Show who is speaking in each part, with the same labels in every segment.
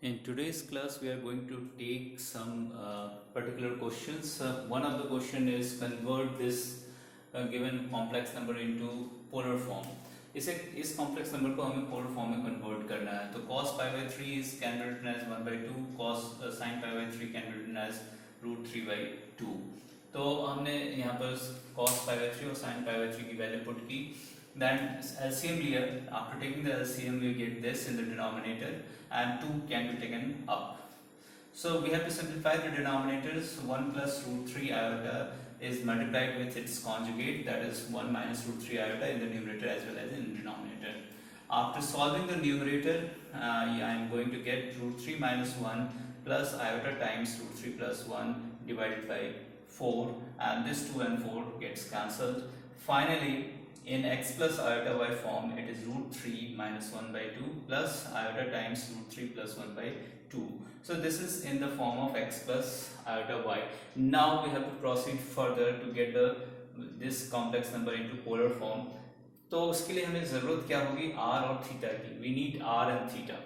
Speaker 1: In today's class, we are going to take some particular questions. One of the question is convert this given complex number into polar form. इस complex number को हमें polar form में convert करना है. तो cos pi by 3 is can be written as 1 by 2. Cos sin pi by 3 can be written as root 3 by 2. तो हमने यहाँ पर cos pi by 3 और sin pi by 3 की वैल्यू पुट की. Then LCM here, after taking the LCM we get this in the denominator and 2 can be taken up. So we have to simplify the denominators. 1 plus root 3 iota is multiplied with its conjugate, that is 1 minus root 3 iota in the numerator as well as in the denominator. After solving the numerator, I am going to get root 3 minus 1 plus iota times root 3 plus 1 divided by 4, and this 2 and 4 gets cancelled. Finally, in x plus iota y form, it is root 3 minus 1 by 2 plus iota times root 3 plus 1 by 2. So this is in the form of x plus iota y. Now we have to proceed further to get this complex number into polar form. तो उसके लिए हमें ज़रूरत क्या होगी, r और theta की. We need r and theta.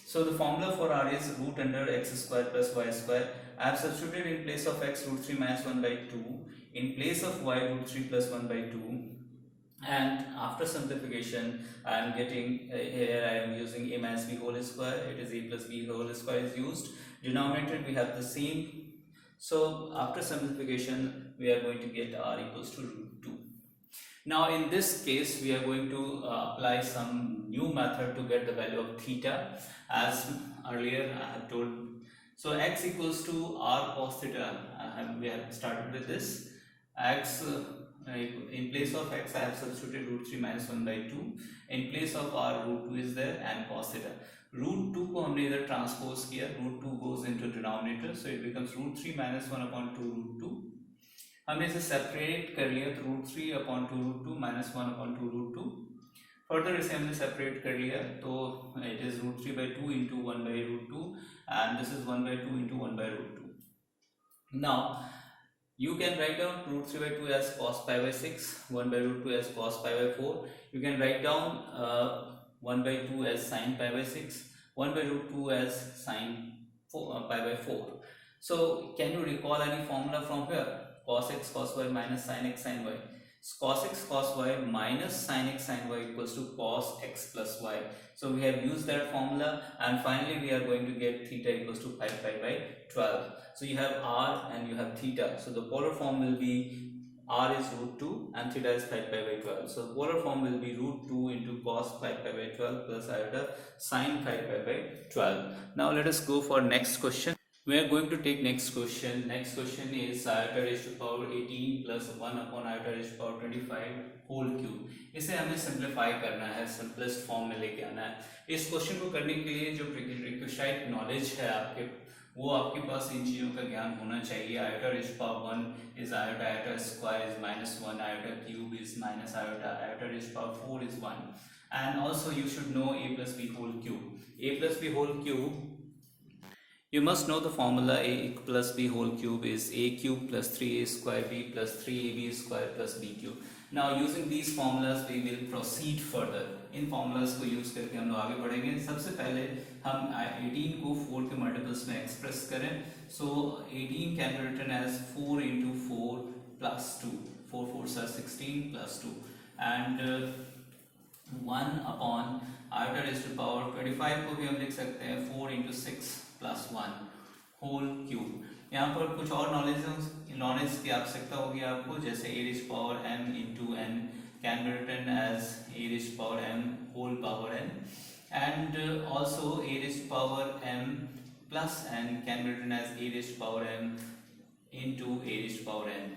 Speaker 1: So the formula for r is root under x square plus y square. I have substituted in place of x root 3 minus 1 by 2. In place of y root 3 plus 1 by 2. And after simplification, I am getting here I am using a minus b whole square. It is a plus b whole square is used. Denominator we have the same. So after simplification, we are going to get r equals to root 2. Now in this case, we are going to apply some new method to get the value of theta, as earlier I have told. So x equals to r cos theta. We have started with this. X in place of x I have substituted root 3 minus 1 by 2. In place of r root 2 is there and cos theta. Root 2 को हमने इधर transpose किया. Root 2 goes into denominator, so it becomes root 3 minus 1 upon 2 root 2. हमने इसे separate कर लिया, तो root 3 upon 2 root 2 minus 1 upon 2 root 2. Further इसे हमने separate कर लिया, तो it is root 3 by 2 into 1 by root 2, and this is 1 by 2 into 1 by root 2. Now you can write down root 3 by 2 as cos pi by 6, 1 by root 2 as cos pi by 4. You can write down 1 by 2 as sin pi by 6, 1 by root 2 as sin pi by 4. So can you recall any formula from here? Cos x cos y minus sin x sin y. Cos x cos y minus sin x sin y equals to cos x plus y. So we have used that formula, and finally we are going to get theta equals to 5 pi by 12. So you have r and you have theta. So the polar form will be r is root 2 and theta is 5 pi by 12. So the polar form will be root 2 into cos 5 pi by 12 plus iota sin 5 pi by 12. Now let us go for next question. We are going to take next question. Next question is iota raised to power 18 plus 1 upon iota raised to power 25 whole cube. इसे हमें simplify करना है, simplest form में लेके आना है. इस question को करने के लिए जो requisite knowledge है आपके, वो आपके पास इन चीज़ों का ज्ञान होना चाहिए. Iota raised to power 1 is iota, iota square is minus 1, iota cube is minus iota, iota raised to power 4 is 1. And also you should know a plus b whole cube. A plus b whole cube, you must know the formula. A plus b whole cube is a cube plus 3a square b plus 3ab square plus b cube. Now using these formulas we will proceed further. In formulas को use करके हम लोग आगे बढ़ेंगे. सबसे पहले हम 18 को 4 के multiples में express करें. So 18 can be written as 4 into 4 plus 2. 4 4s are 16 plus 2. And 1 upon iota raised to power 25 को भी हम लिख सकते हैं 4 into 6 plus 1 whole cube. यहाँ पर कुछ और knowledge की आवश्यकता होगी आपको, जैसे a raised to power m into n can be written as a raised to power m whole power n, and also a raised to power m plus n can be written as a raised to power m into a raised to power n.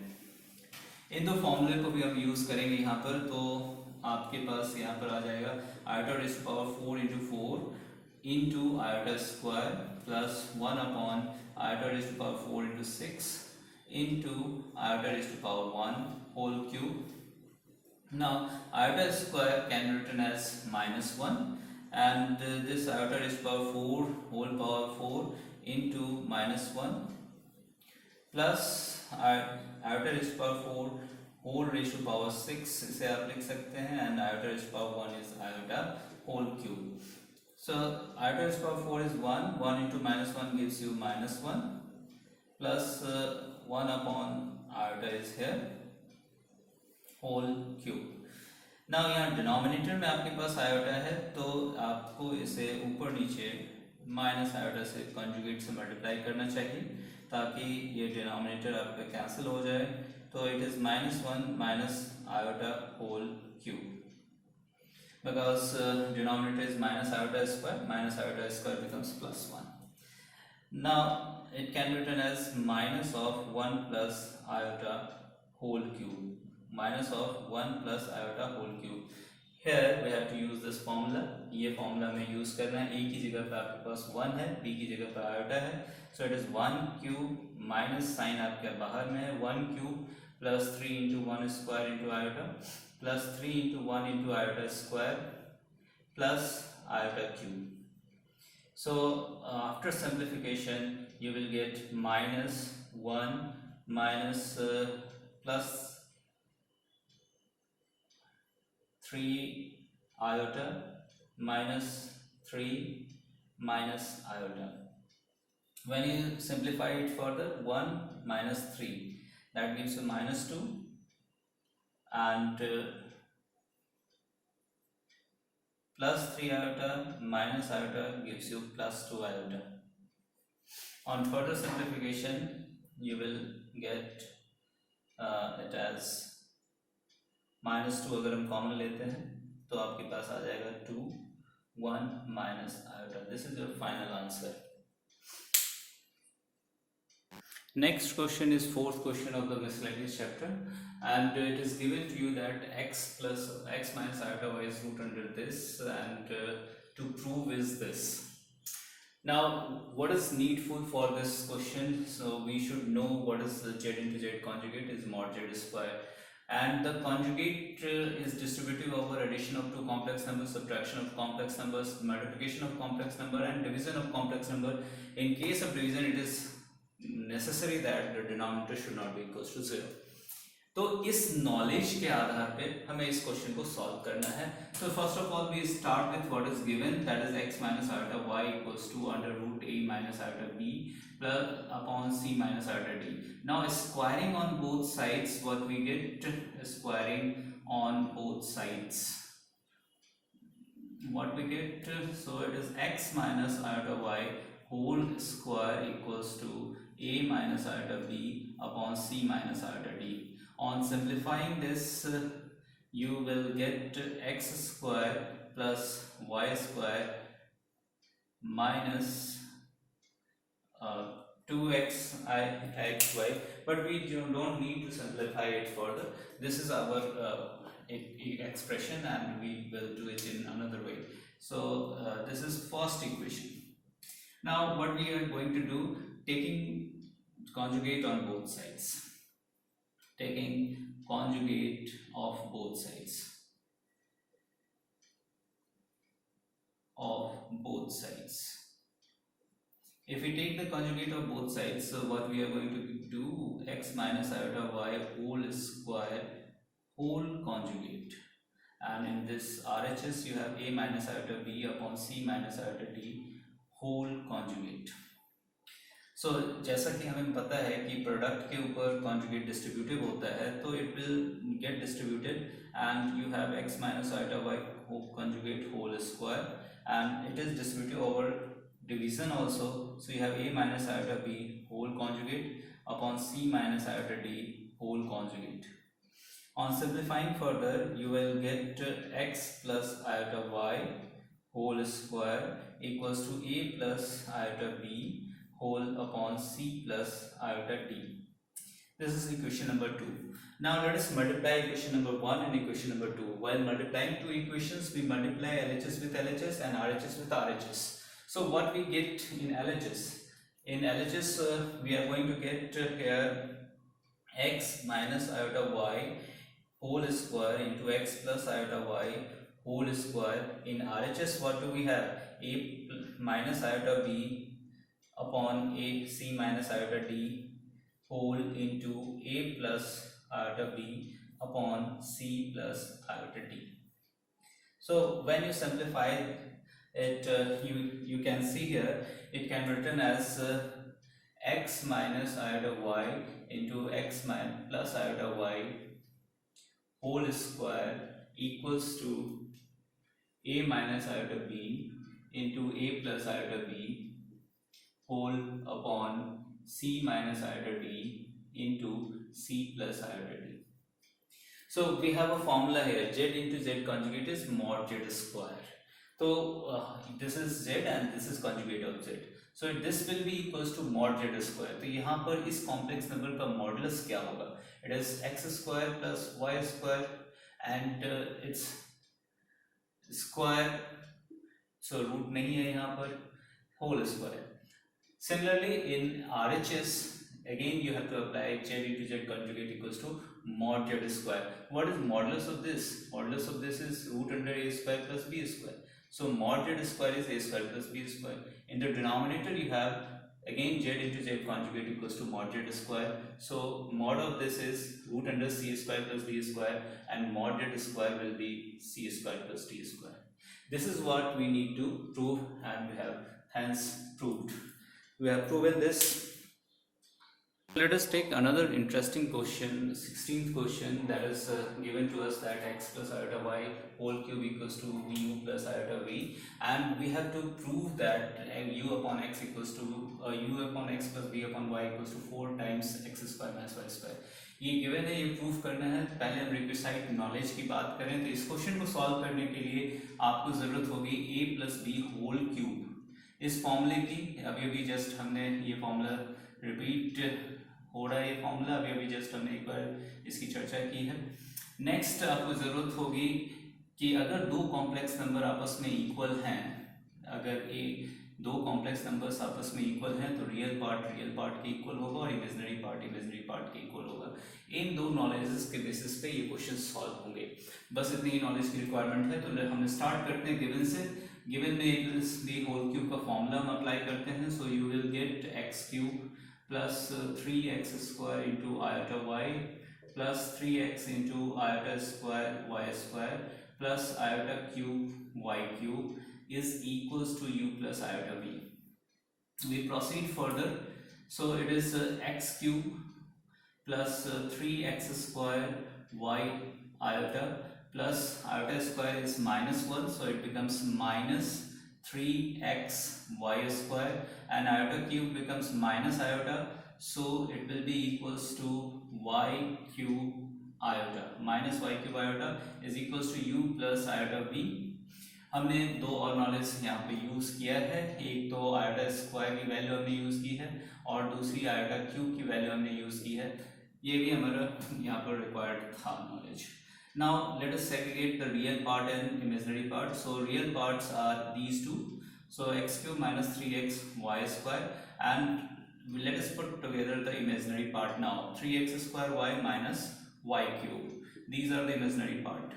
Speaker 1: इन दो फॉर्मूले को भी हम use करेंगे यहाँ पर. तो आपके पास यहाँ पर आ जाएगा iota raised to power 4 into 4 into iota square plus 1 upon iota raised to power 4 into 6 into iota raised to power 1 whole cube. Now iota square can be written as minus 1, and this iota raised to power 4 whole power 4 into minus 1 plus iota raised to power 4 whole raised to power 6, इसे आप लिख सकते हैं, and iota raised to power 1 is iota whole cube. So iota raised to power 4 is 1. 1 into minus 1 gives you minus 1 plus 1 upon iota is here whole cube. Now यहाँ denominator में आपके पास iota है तो आपको इसे ऊपर नीचे माइनस आयोटा से कॉन्जुगेट से मल्टीप्लाई करना चाहिए ताकि ये डिनोमिनेटर आपका कैंसिल हो जाए. तो it is minus 1 minus iota whole cube because denominator is minus iota square, minus iota square becomes plus 1. Now it can be written as minus of 1 plus iota whole cube, minus of 1 plus iota whole cube. Here we have to use this formula. ये formula में use करना है. A की जगह पे आपके पास 1 है, B की जगह पे iota है. So it is 1 cube minus sign आपके बाहर में है 1 cube plus 3 into 1 square into iota plus 3 into 1 into iota square plus iota cube. So after simplification you will get minus 1 minus plus 3 iota minus 3 minus iota. When you simplify it further, 1 minus 3 that gives you minus 2 and plus 3 iota minus iota gives you plus 2 iota. On further simplification you will get it as minus 2 अगर हम common लेते हैं तो आपके पास आ जाएगा 2 1 minus iota. This is your final answer. Next question is fourth question of the miscellaneous chapter, and it is given to you that x minus iota y is root under this, and to prove is this. Now what is needful for this question? So we should know what is the z into z conjugate is mod z square, and the conjugate is distributive over addition of two complex numbers, subtraction of complex numbers, multiplication of complex number and division of complex number. In case of division it is necessary that the denominator should not be equals to 0. तो इस knowledge के आधार पे हमें इस question को solve करना है. तो first of all we start with what is given, that is x minus iota y equals to under root a minus iota b plus upon c minus iota d. Now squaring on both sides, what we get, squaring on both sides, what we get, so it is x minus iota y whole square equals to a minus iota b upon c minus iota d. On simplifying this you will get x square plus y square minus 2xy, but we don't need to simplify it further. This is our expression and we will do it in another way. So this is first equation. Now what we are going to do, taking conjugate on both sides, taking conjugate of both sides, if we take the conjugate of both sides, so what we are going to do, x minus iota y whole square whole conjugate, and in this RHS you have a minus iota b upon c minus iota d whole conjugate. So जैसा कि हमें पता है कि product के ऊपर conjugate distributive होता है, तो it will get distributed and you have x minus iota y conjugate whole square, and it is distributive over division also. So you have a minus iota b whole conjugate upon c minus iota d whole conjugate. On simplifying further you will get x plus iota y whole square equals to a plus iota b whole upon c plus iota d. This is equation number 2. Now let us multiply equation number 1 and equation number 2. While multiplying two equations, we multiply LHS with LHS and RHS with RHS. So what we get in LHS? In LHS we are going to get here x minus iota y whole square into x plus iota y whole square. In RHS what do we have? A minus iota b upon a c minus iota d whole into a plus iota b upon c plus iota d. So when you simplify it you can see here it can be written as x minus iota y into x plus iota y whole square equals to a minus iota b into a plus iota b whole upon c minus iota d into c plus iota d. So we have a formula here, z into z conjugate is mod z square. So this is z and this is conjugate of z. So this will be equals to mod z square. तो यहाँ पर इस complex number का modulus क्या होगा? It is x square plus y square and its square. So root नहीं है यहाँ पर, whole square. Similarly, in RHS, again you have to apply z into z conjugate equals to mod z square. What is modulus of this? Modulus of this is root under a square plus b square. So mod z square is a square plus b square. In the denominator you have again z into z conjugate equals to mod z square. So mod of this is root under c square plus b square and mod z square will be c square plus d square. This is what we need to prove and we have hence proved. We have proven this. Let us take another interesting question, 16th question, that is given to us that x plus iota y whole cube equals to u plus iota v, and we have to prove that u upon x equals to u upon x plus v upon y equals to 4 times x square minus y square. ये given है, ये proof करना है. पहले हम requisite knowledge की बात करें तो इस क्वेश्चन को सॉल्व करने के लिए आपको जरूरत होगी a plus B whole cube. इस फॉर्मूले की अभी जस्ट हमने ये फॉर्मूला रिपीट हो रहा है, ये फॉर्मूला अभी जस्ट हमने एक बार इसकी चर्चा की है. नेक्स्ट आपको जरूरत होगी कि अगर दो कॉम्प्लेक्स नंबर आपस में इक्वल हैं, अगर ये दो कॉम्प्लेक्स नंबर्स आपस में इक्वल हैं तो रियल पार्ट के इक्वल होगा और इमेजिनरी पार्ट के इक्वल होगा. इन दो नॉलेजेस के बेसिस पे ये क्वेश्चन सॉल्व होंगे. बस इतनी ही नॉलेज की रिक्वायरमेंट है. तो हम स्टार्ट करते हैं गिवन से. गिवन में a plus B whole cube का फॉर्मूला हम अप्लाई करते हैं. So you will get X cube plus 3x square into iota y plus 3x into iota square y square plus iota cube y cube is equals to u plus iota v. We proceed further. So it is x cube plus 3x square y iota plus iota square is minus 1, so it becomes minus 3x y square, and iota cube becomes minus iota, so it will be equals to y cube iota. Minus y cube iota is equals to u plus iota v. हमने दो और knowledge यहाँ पे use किया है. एक तो iota square की वैल्यू हमने यूज की है और दूसरी आयोटा क्यूब की वैल्यू हमने यूज की है. ये भी हमारा यहाँ पर रिक्वायर्ड था knowledge. Now let us segregate the real part and imaginary part. So real parts are these two. So x cube minus 3x y square, and let us put together the imaginary part now. 3x square y minus y cube. These are the imaginary part.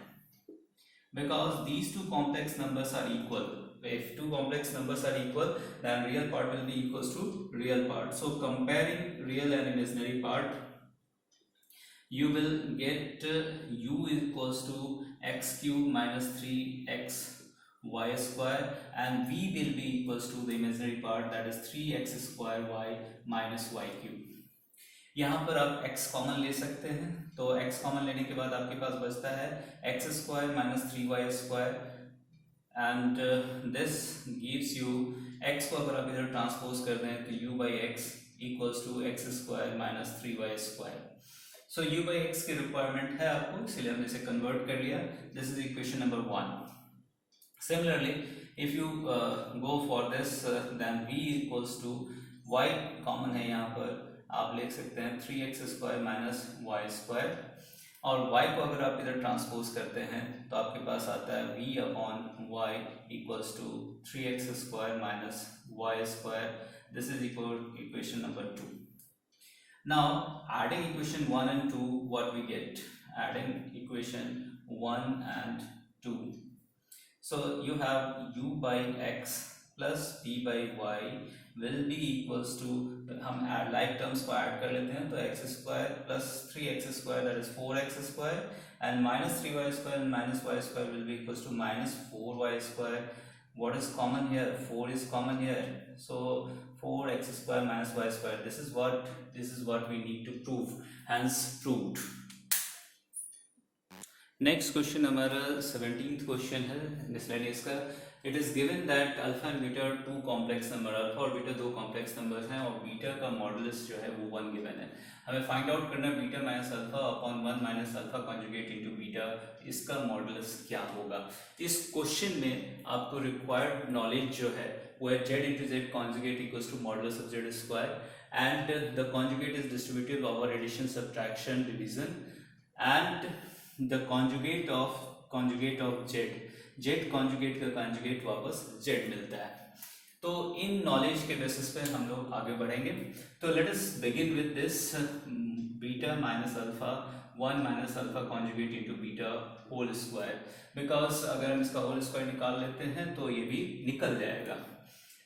Speaker 1: Because these two complex numbers are equal. If two complex numbers are equal, then real part will be equals to real part. So comparing real and imaginary part, you will get u equals to x cube minus 3x y square, and v will be equals to the imaginary part, that is 3x square y minus y cube. यहाँ पर आप x common ले सकते हैं. तो x common लेने के बाद आपके पास बचता है x square minus 3y square, and this gives you x को अगर आप इधर ट्रांसपोज कर दें तो u by X equals to X square minus 3y square. So u by X की रिक्वायरमेंट है आपको, इसलिए हमने इसे कन्वर्ट कर लिया. This is equation number 1. Similarly if you go for this, then v equals to y common है यहाँ पर, आप लिख सकते हैं 3x square minus Y square, और y को अगर आप इधर ट्रांसपोज करते हैं तो आपके पास आता है v upon y equals to 3x square minus Y square. This is equation number 2. Now adding equation 1 and 2, what we get? Adding equation 1 and 2. So you have u by x plus b by y will be equals to, हम add like terms को add कर लेते हैं तो x square plus 3x square, that is 4x square, and minus 3y square and minus y square will be equals to minus 4y square. What is common here? 4 is common here. So 4x square minus y square. This is what we need to prove. Hence proved. Next question हमारा 17th question है miscellaneous का. It is given that alpha and beta two complex number, alpha और beta दो complex numbers हैं और beta का modulus जो है वो 1 गिवन है. हमें फाइंड आउट करना है beta minus alpha upon 1 minus alpha conjugate into beta, इसका मॉडुलस क्या होगा. इस क्वेश्चन में आपको रिक्वायर्ड नॉलेज जो है वो है z into Z conjugate equals to modulus of Z square and the conjugate is distributive over addition subtraction division and the conjugate of Z conjugate का कॉन्जुगेट वापस जेड मिलता है. तो इन नॉलेज के बेसिस पे हम लोग आगे बढ़ेंगे. तो let us begin with this beta minus alpha 1 minus alpha conjugate into beta whole square, because अगर हम इसका होल स्क्वायर निकाल लेते हैं तो ये भी निकल जाएगा.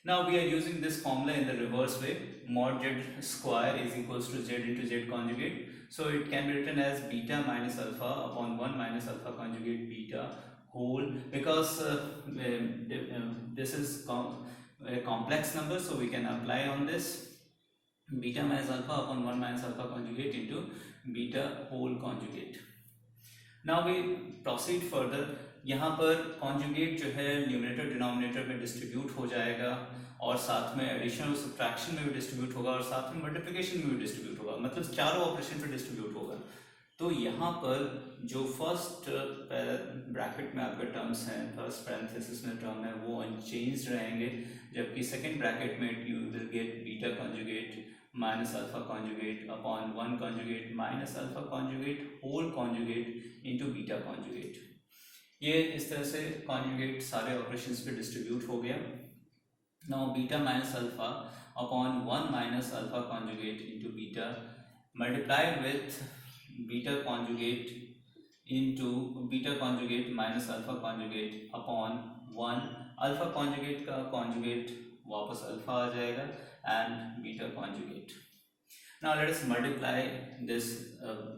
Speaker 1: Now we are using this formula in the reverse way. Mod z square is equals to z into z conjugate. So it can be written as beta minus alpha upon 1 minus alpha conjugate beta whole, because this is a complex number, so we can apply on this beta minus alpha upon 1 minus alpha conjugate into beta whole conjugate. Now we proceed further. यहाँ पर conjugate जो है numerator denominator में distribute हो जाएगा और साथ में एडिशन और सब्ट्रैक्शन में भी डिस्ट्रीब्यूट होगा और साथ में मल्टीप्लिकेशन में भी डिस्ट्रीब्यूट होगा, मतलब चारों ऑपरेशन पे डिस्ट्रीब्यूट होगा. तो यहाँ पर जो फर्स्ट ब्रैकेट में आपके टर्म्स हैं, फर्स्ट पैरेंथेसिस में टर्म है वो अनचेंज्ड रहेंगे, जबकि सेकेंड ब्रैकेट में you will get beta conjugate minus alpha conjugate upon 1 conjugate minus alpha conjugate whole conjugate into beta conjugate. ये इस तरह से कॉन्जुगेट सारे ऑपरेशंस पे डिस्ट्रीब्यूट हो गया. Now beta minus alpha upon 1 minus alpha conjugate into beta multiplied with beta conjugate into beta conjugate minus alpha conjugate upon 1 alpha conjugate का conjugate वापस अल्फा आ जाएगा and beta conjugate. Now let us multiply this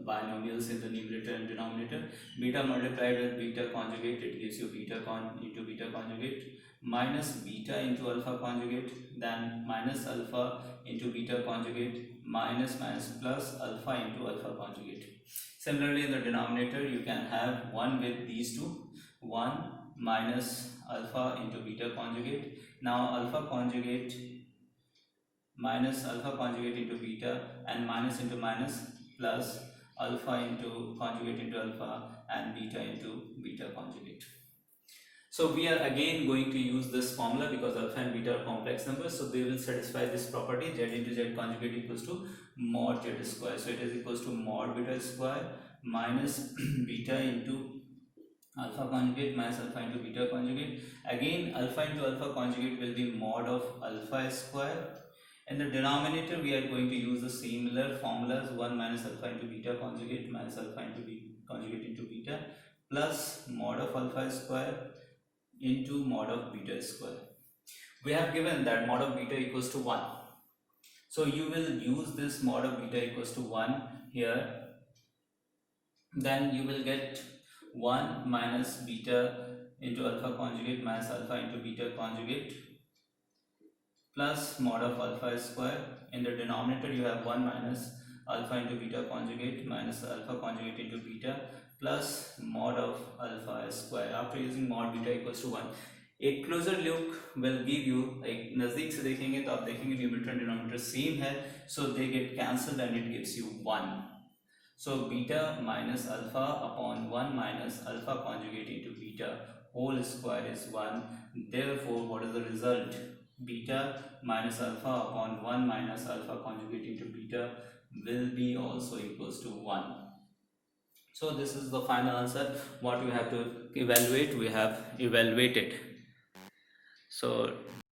Speaker 1: binomials in the numerator and denominator. Beta multiplied with beta conjugate, it gives you beta into beta conjugate minus beta into alpha conjugate, then minus alpha into beta conjugate minus plus alpha into alpha conjugate. Similarly in the denominator you can have 1 with these two, 1 minus alpha into beta conjugate. Now alpha conjugate minus alpha conjugate into beta and minus into minus plus alpha into conjugate into alpha and beta into beta conjugate. So we are again going to use this formula because alpha and beta are complex numbers, so they will satisfy this property z into z conjugate equals to mod z square. So it is equals to mod beta square minus beta into alpha conjugate minus alpha into beta conjugate. Again alpha into alpha conjugate will be mod of alpha square. In the denominator we are going to use the similar formulas, 1 minus alpha into beta conjugate minus alpha into conjugate into beta plus mod of alpha square into mod of beta square. We have given that mod of beta equals to 1. So you will use this mod of beta equals to 1 here. Then you will get 1 minus beta into alpha conjugate minus alpha into beta conjugate plus mod of alpha square. In the denominator you have 1 minus alpha into beta conjugate minus alpha conjugate into beta plus mod of alpha square. After using mod beta equals to 1, एक closure look will give you, एक नज़दीक से देखेंगे तो आप देखेंगे numerator and denominator same है, so they get cancelled and it gives you 1. So beta minus alpha upon 1 minus alpha conjugate into beta whole square is 1. Therefore what is the result? Beta minus alpha upon 1 minus alpha conjugate into beta will be also equals to 1. So this is the final answer. What we have to evaluate, we have evaluated. So